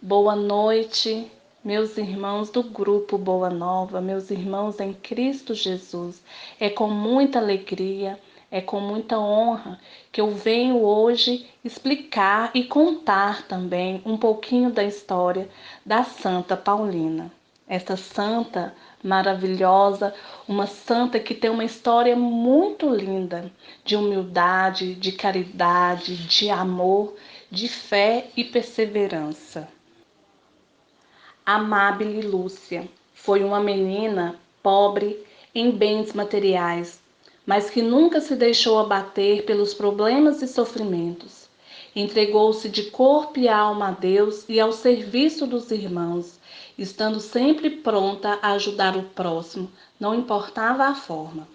Boa noite, meus irmãos do grupo Boa Nova, meus irmãos em Cristo Jesus. É com muita alegria, é com muita honra que eu venho hoje explicar e contar também um pouquinho da história da Santa Paulina. Essa santa maravilhosa, uma santa que tem uma história muito linda de humildade, de caridade, de amor, de fé e perseverança. Amábile Lúcia foi uma menina pobre em bens materiais, mas que nunca se deixou abater pelos problemas e sofrimentos. Entregou-se de corpo e alma a Deus e ao serviço dos irmãos, estando sempre pronta a ajudar o próximo, não importava a forma.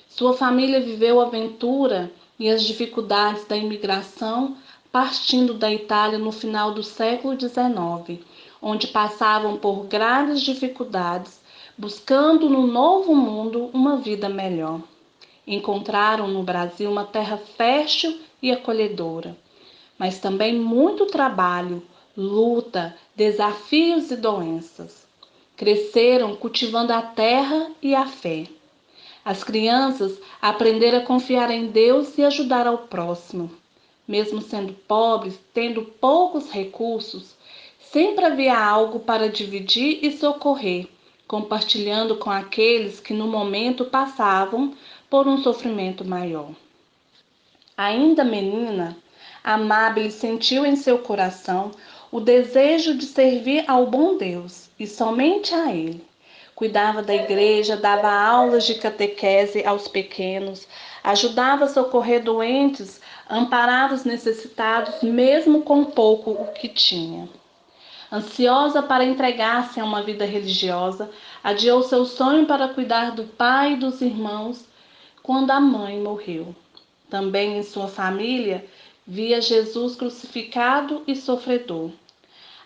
Sua família viveu a aventura e as dificuldades da imigração, partindo da Itália no final do século XIX, onde passavam por graves dificuldades, buscando no novo mundo uma vida melhor. Encontraram no Brasil uma terra fértil e acolhedora, mas também muito trabalho, luta, desafios e doenças. Cresceram cultivando a terra e a fé. As crianças aprenderam a confiar em Deus e ajudar ao próximo. Mesmo sendo pobres, tendo poucos recursos, sempre havia algo para dividir e socorrer, compartilhando com aqueles que no momento passavam por um sofrimento maior. Ainda menina, Amábile sentiu em seu coração o desejo de servir ao bom Deus e somente a Ele. Cuidava da igreja, dava aulas de catequese aos pequenos, ajudava a socorrer doentes, amparava os necessitados, mesmo com pouco o que tinha. Ansiosa para entregar-se a uma vida religiosa, adiou seu sonho para cuidar do pai e dos irmãos quando a mãe morreu. Também em sua família via Jesus crucificado e sofredor.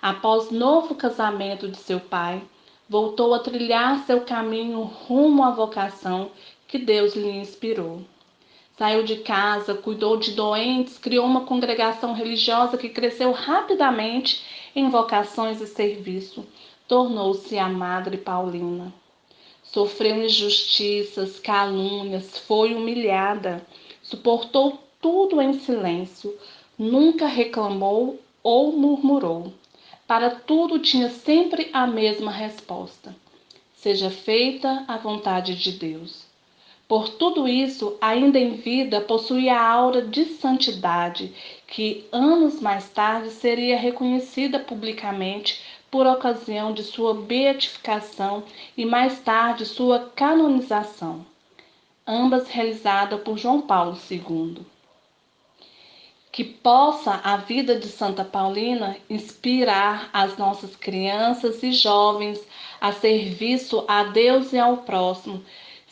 Após novo casamento de seu pai, voltou a trilhar seu caminho rumo à vocação que Deus lhe inspirou. Saiu de casa, cuidou de doentes, criou uma congregação religiosa que cresceu rapidamente em vocações e serviço. Tornou-se a Madre Paulina. Sofreu injustiças, calúnias, foi humilhada, suportou tudo em silêncio, nunca reclamou ou murmurou. Para tudo tinha sempre a mesma resposta: seja feita a vontade de Deus. Por tudo isso, ainda em vida, possuía a aura de santidade, que anos mais tarde seria reconhecida publicamente por ocasião de sua beatificação e mais tarde sua canonização, ambas realizadas por João Paulo II. Que possa a vida de Santa Paulina inspirar as nossas crianças e jovens a serviço a Deus e ao próximo,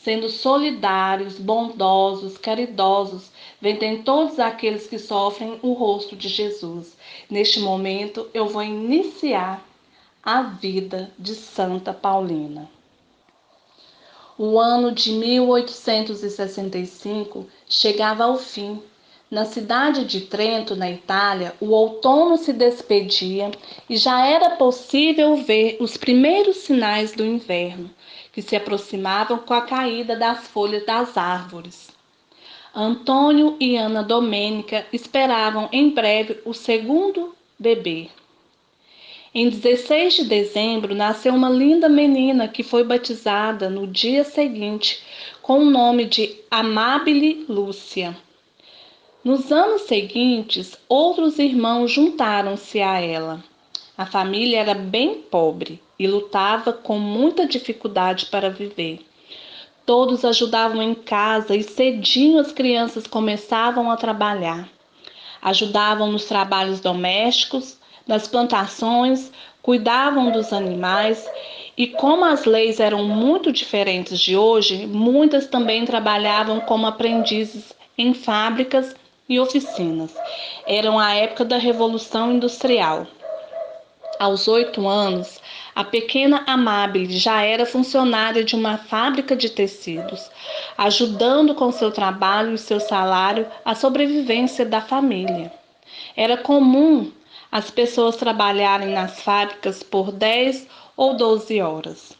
sendo solidários, bondosos, caridosos, vendo em todos aqueles que sofrem o rosto de Jesus. Neste momento, eu vou iniciar a vida de Santa Paulina. O ano de 1865 chegava ao fim. Na cidade de Trento, na Itália, o outono se despedia e já era possível ver os primeiros sinais do inverno, que se aproximavam com a caída das folhas das árvores. Antônio e Ana Domênica esperavam em breve o segundo bebê. Em 16 de dezembro, nasceu uma linda menina que foi batizada no dia seguinte com o nome de Amábile Lúcia. Nos anos seguintes, outros irmãos juntaram-se a ela. A família era bem pobre e lutava com muita dificuldade para viver. Todos ajudavam em casa e cedinho as crianças começavam a trabalhar. Ajudavam nos trabalhos domésticos, nas plantações, cuidavam dos animais e, como as leis eram muito diferentes de hoje, muitas também trabalhavam como aprendizes em fábricas e oficinas. Eram a época da Revolução Industrial. Aos 8 anos, a pequena Amábile já era funcionária de uma fábrica de tecidos, ajudando com seu trabalho e seu salário a sobrevivência da família. Era comum as pessoas trabalharem nas fábricas por 10 ou 12 horas,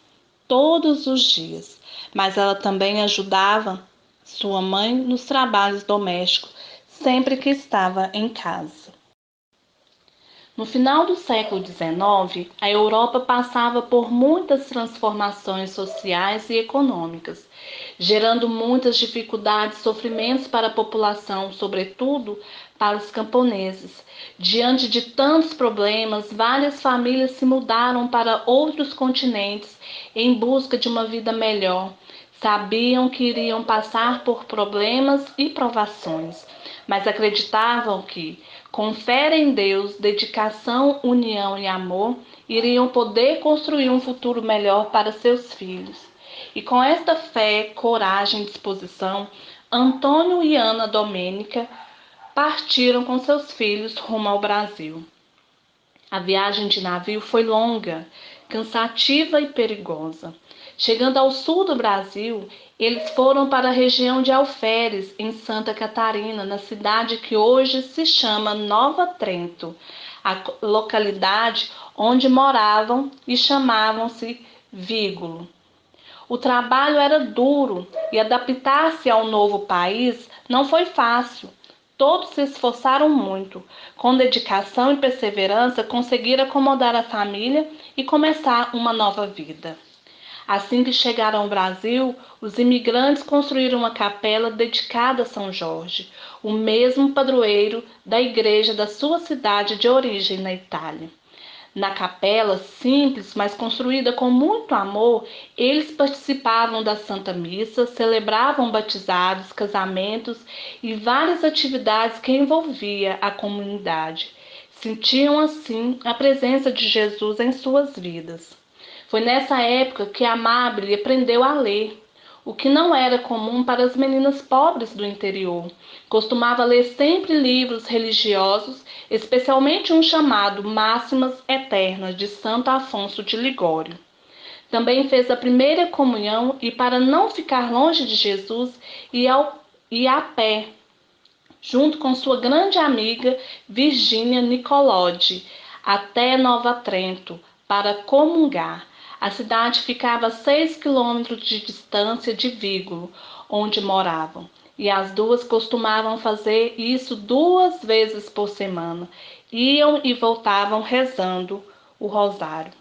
todos os dias, mas ela também ajudava sua mãe nos trabalhos domésticos sempre que estava em casa. No final do século XIX, a Europa passava por muitas transformações sociais e econômicas, gerando muitas dificuldades e sofrimentos para a população, sobretudo para os camponeses. Diante de tantos problemas, várias famílias se mudaram para outros continentes em busca de uma vida melhor. Sabiam que iriam passar por problemas e provações, mas acreditavam que, com fé em Deus, dedicação, união e amor, iriam poder construir um futuro melhor para seus filhos. E com esta fé, coragem e disposição, Antônio e Ana Domênica partiram com seus filhos rumo ao Brasil. A viagem de navio foi longa, cansativa e perigosa. Chegando ao sul do Brasil, eles foram para a região de Alferes, em Santa Catarina, na cidade que hoje se chama Nova Trento, a localidade onde moravam e chamavam-se Vígulo. O trabalho era duro e adaptar-se ao novo país não foi fácil. Todos se esforçaram muito. Com dedicação e perseverança, conseguiram acomodar a família e começar uma nova vida. Assim que chegaram ao Brasil, os imigrantes construíram uma capela dedicada a São Jorge, o mesmo padroeiro da igreja da sua cidade de origem na Itália. Na capela, simples, mas construída com muito amor, eles participavam da Santa Missa, celebravam batizados, casamentos e várias atividades que envolvia a comunidade. Sentiam assim a presença de Jesus em suas vidas. Foi nessa época que Amabile aprendeu a ler, o que não era comum para as meninas pobres do interior. Costumava ler sempre livros religiosos, especialmente um chamado Máximas Eternas, de Santo Afonso de Ligório. Também fez a primeira comunhão e, para não ficar longe de Jesus, ia a pé, junto com sua grande amiga Virgínia Nicolodi, até Nova Trento, para comungar. A cidade ficava a 6 quilômetros de distância de Vígulo, onde moravam, e as duas costumavam fazer isso 2 vezes por semana. Iam e voltavam rezando o rosário.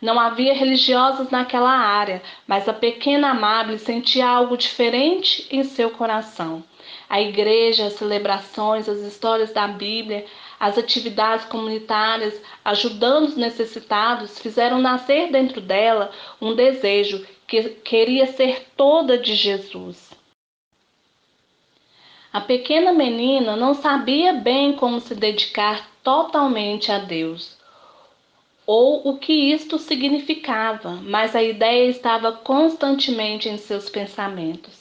Não havia religiosos naquela área, mas a pequena Amable sentia algo diferente em seu coração. A igreja, as celebrações, as histórias da Bíblia, as atividades comunitárias, ajudando os necessitados, fizeram nascer dentro dela um desejo que queria ser toda de Jesus. A pequena menina não sabia bem como se dedicar totalmente a Deus, ou o que isto significava, mas a ideia estava constantemente em seus pensamentos.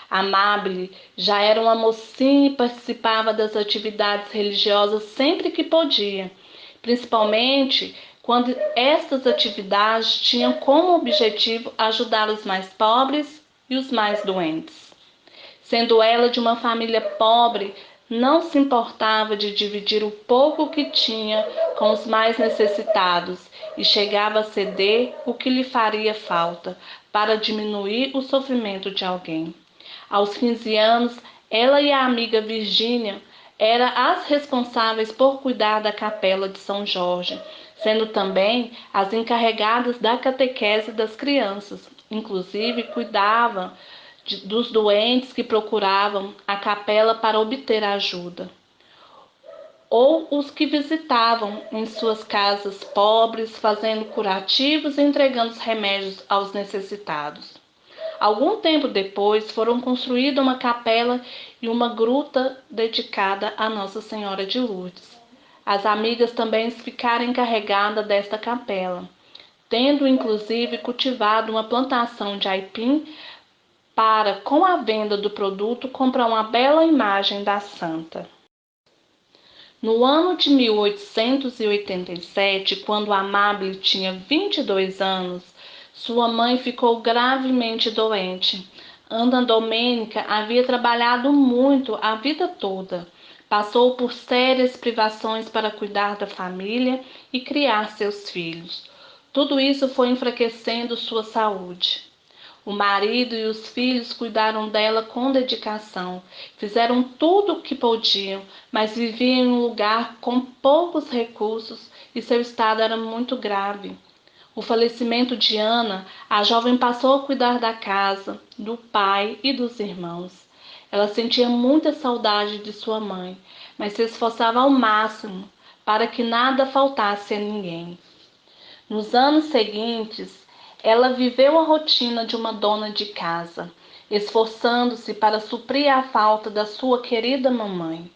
Amable já era uma mocinha e participava das atividades religiosas sempre que podia, principalmente quando estas atividades tinham como objetivo ajudar os mais pobres e os mais doentes. Sendo ela de uma família pobre, não se importava de dividir o pouco que tinha com os mais necessitados e chegava a ceder o que lhe faria falta para diminuir o sofrimento de alguém. Aos 15 anos, ela e a amiga Virgínia eram as responsáveis por cuidar da capela de São Jorge, sendo também as encarregadas da catequese das crianças. Inclusive, cuidavam dos doentes que procuravam a capela para obter ajuda, ou os que visitavam em suas casas pobres, fazendo curativos e entregando os remédios aos necessitados. Algum tempo depois, foram construídas uma capela e uma gruta dedicada a Nossa Senhora de Lourdes. As amigas também ficaram encarregadas desta capela, tendo inclusive cultivado uma plantação de aipim para, com a venda do produto, comprar uma bela imagem da santa. No ano de 1887, quando Amable tinha 22 anos, sua mãe ficou gravemente doente. Ana Domênica havia trabalhado muito a vida toda Passou por sérias privações para cuidar da família e criar seus filhos. Tudo isso foi enfraquecendo sua saúde. O marido e os filhos cuidaram dela com dedicação, fizeram tudo o que podiam, mas viviam em um lugar com poucos recursos e seu estado era muito grave. O falecimento de Ana, a jovem passou a cuidar da casa, do pai e dos irmãos. Ela sentia muita saudade de sua mãe, mas se esforçava ao máximo para que nada faltasse a ninguém. Nos anos seguintes, ela viveu a rotina de uma dona de casa, esforçando-se para suprir a falta da sua querida mamãe.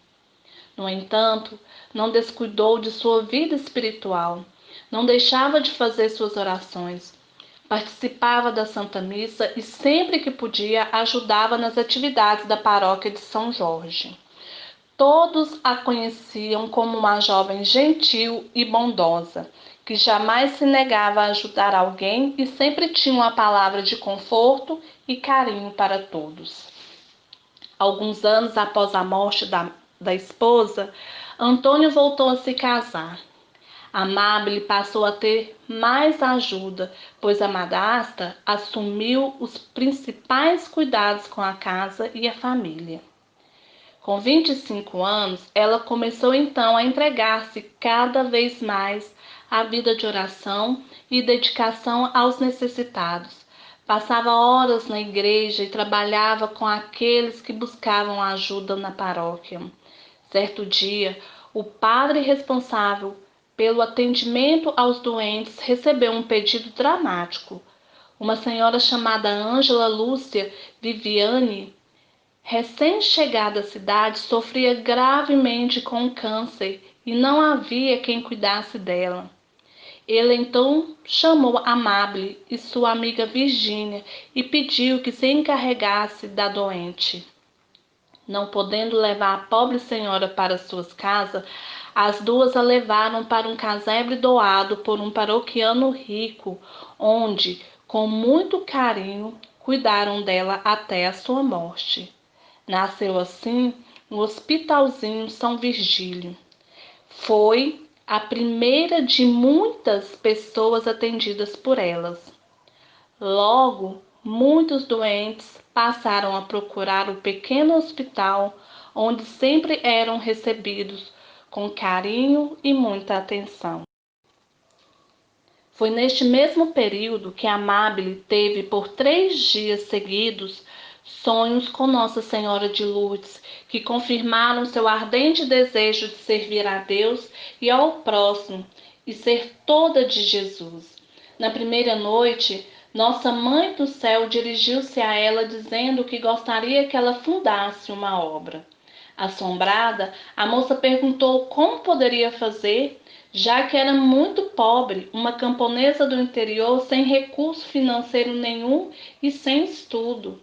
No entanto, não descuidou de sua vida espiritual, não deixava de fazer suas orações, participava da Santa Missa e sempre que podia ajudava nas atividades da paróquia de São Jorge. Todos a conheciam como uma jovem gentil e bondosa, que jamais se negava a ajudar alguém e sempre tinha uma palavra de conforto e carinho para todos. Alguns anos após a morte da esposa, Antônio voltou a se casar. Amábile passou a ter mais ajuda, pois a madrasta assumiu os principais cuidados com a casa e a família. Com 25 anos, ela começou então a entregar-se cada vez mais à vida de oração e dedicação aos necessitados. Passava horas na igreja e trabalhava com aqueles que buscavam ajuda na paróquia. Certo dia, o padre responsável pelo atendimento aos doentes recebeu um pedido dramático. Uma senhora chamada Ângela Lúcia Viviane, recém-chegada à cidade, sofria gravemente com câncer e não havia quem cuidasse dela. Ele então chamou Amábile e sua amiga Virgínia e pediu que se encarregasse da doente. Não podendo levar a pobre senhora para suas casas, as duas a levaram para um casebre doado por um paroquiano rico, onde, com muito carinho, cuidaram dela até a sua morte. Nasceu assim no Hospitalzinho São Virgílio. Foi a primeira de muitas pessoas atendidas por elas. Logo, muitos doentes passaram a procurar o pequeno hospital, onde sempre eram recebidos com carinho e muita atenção. Foi neste mesmo período que Amábile teve por 3 dias seguidos sonhos com Nossa Senhora de Lourdes, que confirmaram seu ardente desejo de servir a Deus e ao próximo e ser toda de Jesus. Na primeira noite, Nossa Mãe do Céu dirigiu-se a ela dizendo que gostaria que ela fundasse uma obra. Assombrada, a moça perguntou como poderia fazer, já que era muito pobre, uma camponesa do interior sem recurso financeiro nenhum e sem estudo.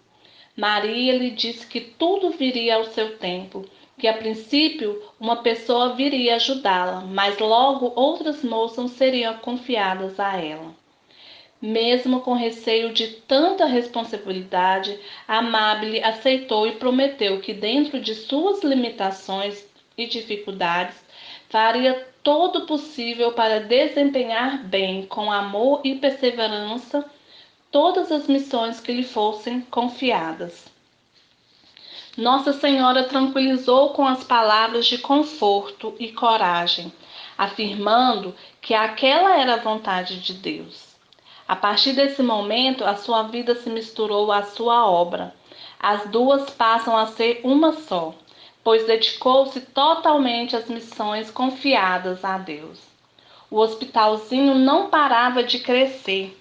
Maria lhe disse que tudo viria ao seu tempo, que a princípio uma pessoa viria ajudá-la, mas logo outras moças seriam confiadas a ela. Mesmo com receio de tanta responsabilidade, Amábile aceitou e prometeu que, dentro de suas limitações e dificuldades, faria todo o possível para desempenhar bem, com amor e perseverança, todas as missões que lhe fossem confiadas. Nossa Senhora tranquilizou com as palavras de conforto e coragem, afirmando que aquela era a vontade de Deus. A partir desse momento, a sua vida se misturou à sua obra. As duas passam a ser uma só, pois dedicou-se totalmente às missões confiadas a Deus. O hospitalzinho não parava de crescer.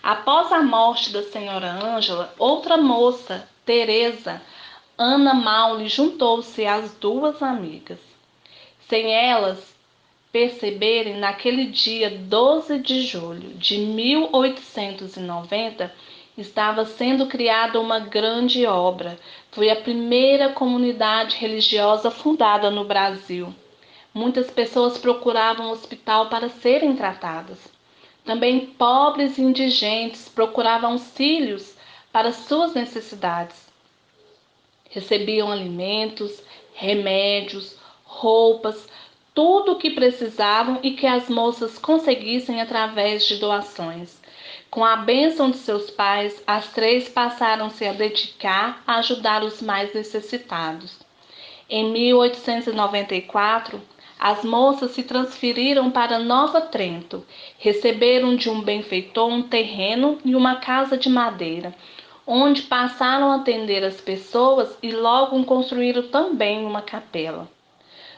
Após a morte da senhora Ângela, outra moça, Teresa, Ana Maule, juntou-se às duas amigas. Sem elas perceberem, naquele dia 12 de julho de 1890, estava sendo criada uma grande obra. Foi a primeira comunidade religiosa fundada no Brasil. Muitas pessoas procuravam o hospital para serem tratadas. Também pobres e indigentes procuravam auxílios para suas necessidades. Recebiam alimentos, remédios, roupas, tudo o que precisavam e que as moças conseguissem através de doações. Com a bênção de seus pais, as três passaram-se a dedicar a ajudar os mais necessitados. Em 1894, as moças se transferiram para Nova Trento. Receberam de um benfeitor um terreno e uma casa de madeira, onde passaram a atender as pessoas e logo construíram também uma capela.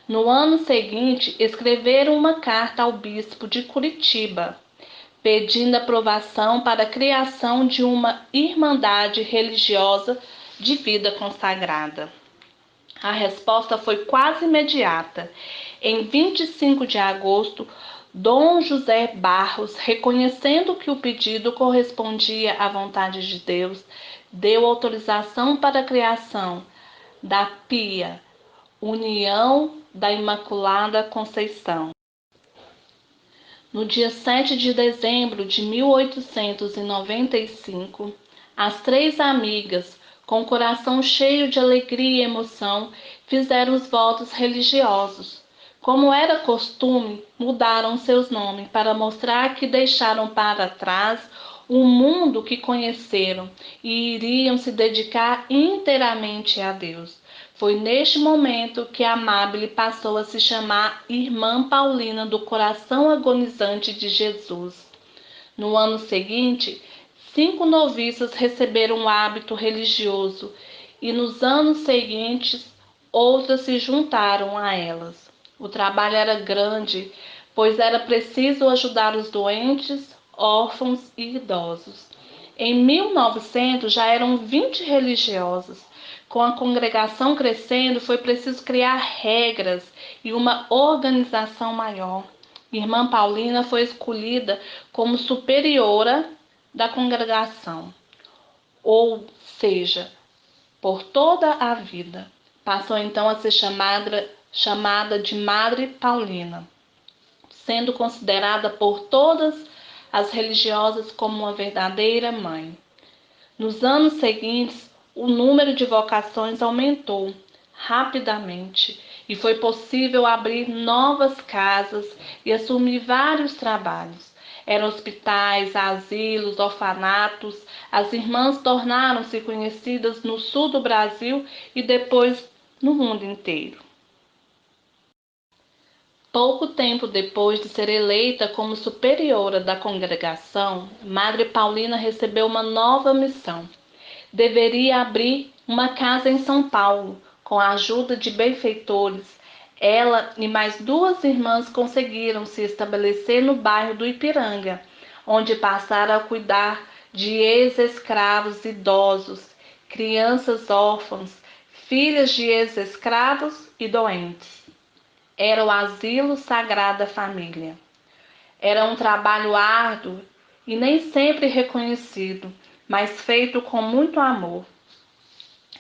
No ano seguinte, escreveram uma carta ao bispo de Curitiba, pedindo aprovação para a criação de uma irmandade religiosa de vida consagrada. A resposta foi quase imediata. Em 25 de agosto, Dom José Barros, reconhecendo que o pedido correspondia à vontade de Deus, deu autorização para a criação da PIA, União da Imaculada Conceição. No dia 7 de dezembro de 1895, as três amigas, com o coração cheio de alegria e emoção, fizeram os votos religiosos. Como era costume, mudaram seus nomes para mostrar que deixaram para trás o mundo que conheceram e iriam se dedicar inteiramente a Deus. Foi neste momento que Amábile passou a se chamar Irmã Paulina do Coração Agonizante de Jesus. No ano seguinte, 5 noviças receberam o hábito religioso e nos anos seguintes outras se juntaram a elas. O trabalho era grande, pois era preciso ajudar os doentes, órfãos e idosos. Em 1900 já eram 20 religiosas. Com a congregação crescendo, foi preciso criar regras e uma organização maior. Irmã Paulina foi escolhida como superiora da congregação, ou seja, por toda a vida. Passou então a ser chamada de Madre Paulina, sendo considerada por todas as religiosas como uma verdadeira mãe. Nos anos seguintes, o número de vocações aumentou rapidamente e foi possível abrir novas casas e assumir vários trabalhos. Eram hospitais, asilos, orfanatos. As irmãs tornaram-se conhecidas no sul do Brasil e depois no mundo inteiro. Pouco tempo depois de ser eleita como superiora da congregação, Madre Paulina recebeu uma nova missão. Deveria abrir uma casa em São Paulo, com a ajuda de benfeitores. Ela e mais 2 irmãs conseguiram se estabelecer no bairro do Ipiranga, onde passaram a cuidar de ex-escravos idosos, crianças órfãs, filhas de ex-escravos e doentes. Era o Asilo Sagrada Família. Era um trabalho árduo e nem sempre reconhecido, mas feito com muito amor.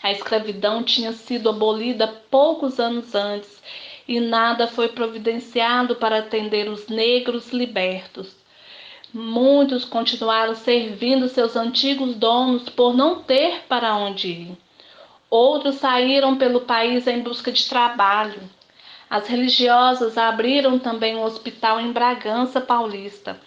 A escravidão tinha sido abolida poucos anos antes e nada foi providenciado para atender os negros libertos. Muitos continuaram servindo seus antigos donos por não ter para onde ir. Outros saíram pelo país em busca de trabalho. As religiosas abriram também um hospital em Bragança Paulista,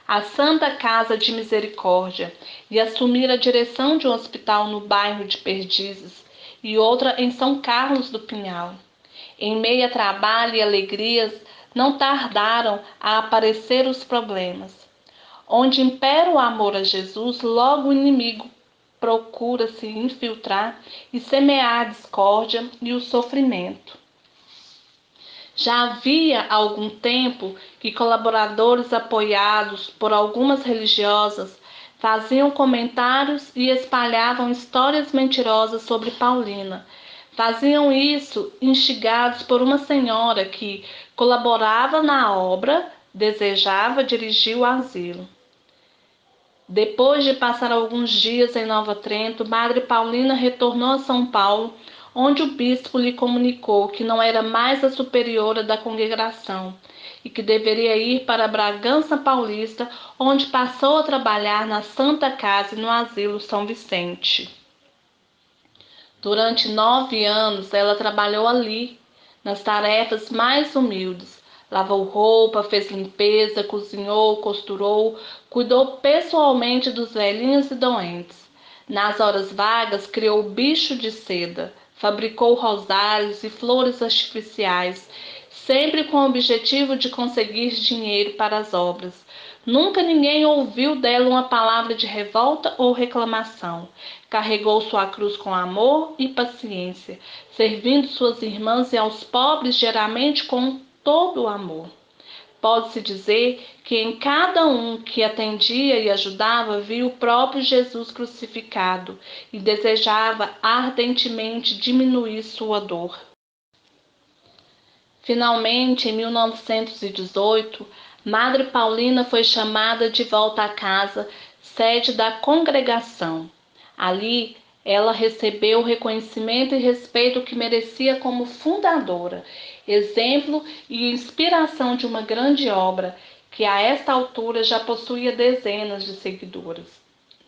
a Santa Casa de Misericórdia, e assumiram a direção de um hospital no bairro de Perdizes e outra em São Carlos do Pinhal. Em meio a trabalho e alegrias, não tardaram a aparecer os problemas. Onde impera o amor a Jesus, logo o inimigo procura se infiltrar e semear a discórdia e o sofrimento. Já havia algum tempo que colaboradores apoiados por algumas religiosas faziam comentários e espalhavam histórias mentirosas sobre Paulina. Faziam isso instigados por uma senhora que colaborava na obra, desejava dirigir o asilo. Depois de passar alguns dias em Nova Trento, Madre Paulina retornou a São Paulo, onde o bispo lhe comunicou que não era mais a superiora da congregação e que deveria ir para Bragança Paulista, onde passou a trabalhar na Santa Casa e no Asilo São Vicente. Durante 9 anos, ela trabalhou ali, nas tarefas mais humildes. Lavou roupa, fez limpeza, cozinhou, costurou, cuidou pessoalmente dos velhinhos e doentes. Nas horas vagas, criou bicho de seda, fabricou rosários e flores artificiais, sempre com o objetivo de conseguir dinheiro para as obras. Nunca ninguém ouviu dela uma palavra de revolta ou reclamação. Carregou sua cruz com amor e paciência, servindo suas irmãs e aos pobres geralmente com todo o amor. Pode-se dizer que em cada um que atendia e ajudava viu o próprio Jesus crucificado e desejava ardentemente diminuir sua dor. Finalmente, em 1918, Madre Paulina foi chamada de volta à casa, sede da congregação. Ali, ela recebeu o reconhecimento e respeito que merecia como fundadora, exemplo e inspiração de uma grande obra que a esta altura já possuía dezenas de seguidoras.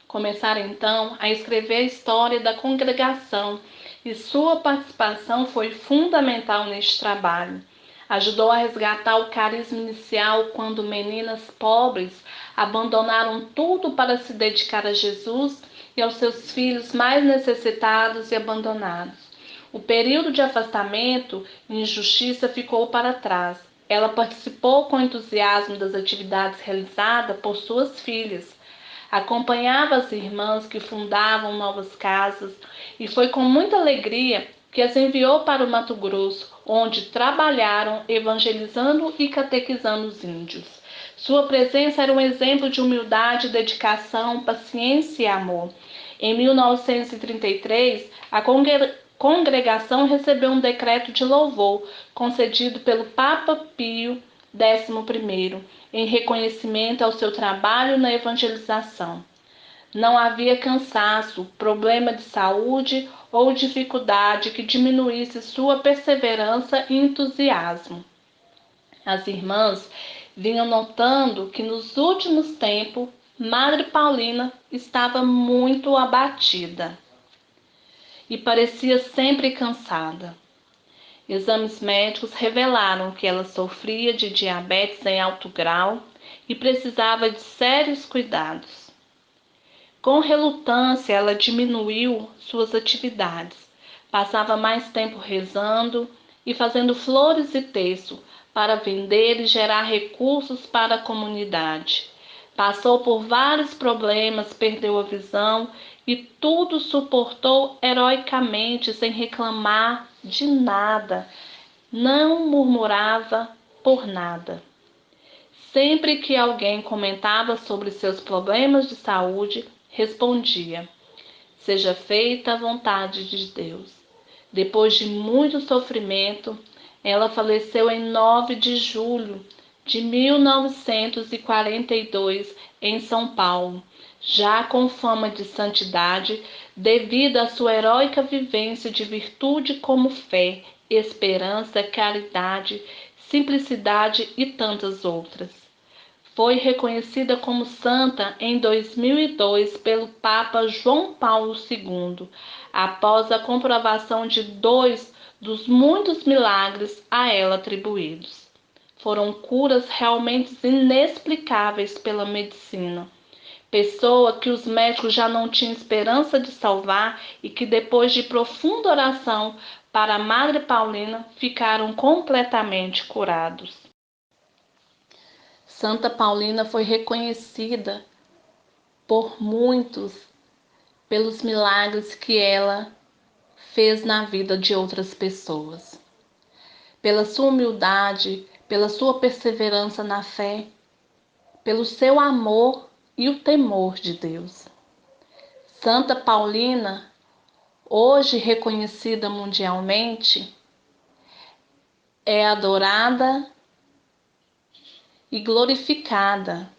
Começaram então a escrever a história da congregação e sua participação foi fundamental neste trabalho. Ajudou a resgatar o carisma inicial quando meninas pobres abandonaram tudo para se dedicar a Jesus e aos seus filhos mais necessitados e abandonados. O período de afastamento e injustiça ficou para trás. Ela participou com entusiasmo das atividades realizadas por suas filhas. Acompanhava as irmãs que fundavam novas casas e foi com muita alegria que as enviou para o Mato Grosso, onde trabalharam evangelizando e catequizando os índios. Sua presença era um exemplo de humildade, dedicação, paciência e amor. Em 1933, a congregação recebeu um decreto de louvor concedido pelo Papa Pio XI, em reconhecimento ao seu trabalho na evangelização. Não havia cansaço, problema de saúde ou dificuldade que diminuísse sua perseverança e entusiasmo. As irmãs vinham notando que nos últimos tempos Madre Paulina estava muito abatida e parecia sempre cansada. Exames médicos revelaram que ela sofria de diabetes em alto grau e precisava de sérios cuidados. Com relutância, ela diminuiu suas atividades, passava mais tempo rezando e fazendo flores e terço para vender e gerar recursos para a comunidade. Passou por vários problemas, perdeu a visão e tudo suportou heroicamente, sem reclamar de nada. Não murmurava por nada. Sempre que alguém comentava sobre seus problemas de saúde, respondia: seja feita a vontade de Deus. Depois de muito sofrimento, ela faleceu em 9 de julho de 1942 em São Paulo, já com fama de santidade devido à sua heróica vivência de virtude como fé, esperança, caridade, simplicidade e tantas outras. Foi reconhecida como santa em 2002 pelo Papa João Paulo II, após a comprovação de 2 dos muitos milagres a ela atribuídos. Foram curas realmente inexplicáveis pela medicina. Pessoa que os médicos já não tinham esperança de salvar e que depois de profunda oração para a Madre Paulina ficaram completamente curados. Santa Paulina foi reconhecida por muitos pelos milagres que ela fez na vida de outras pessoas. Pela sua humildade, pela sua perseverança na fé, pelo seu amor e o temor de Deus. Santa Paulina, hoje reconhecida mundialmente, é adorada e glorificada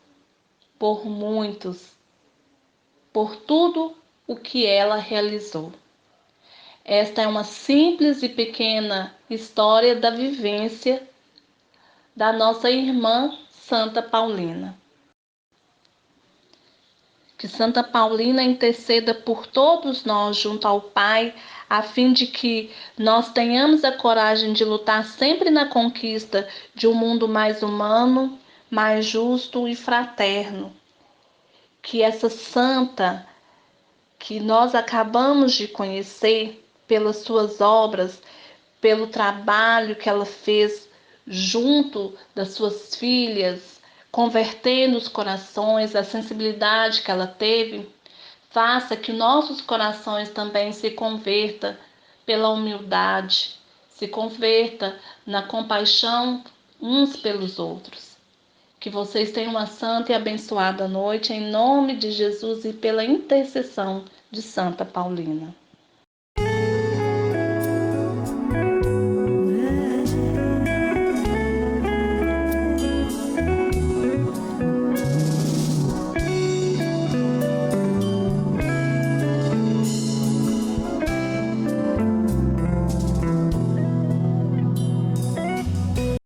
por muitos, por tudo o que ela realizou. Esta é uma simples e pequena história da vivência da nossa irmã Santa Paulina. Que Santa Paulina interceda por todos nós junto ao Pai, a fim de que nós tenhamos a coragem de lutar sempre na conquista de um mundo mais humano, mais justo e fraterno. Que essa santa que nós acabamos de conhecer pelas suas obras, pelo trabalho que ela fez junto das suas filhas, convertendo os corações, a sensibilidade que ela teve, faça que nossos corações também se converta pela humildade, se converta na compaixão uns pelos outros. Que vocês tenham uma santa e abençoada noite, em nome de Jesus e pela intercessão de Santa Paulina.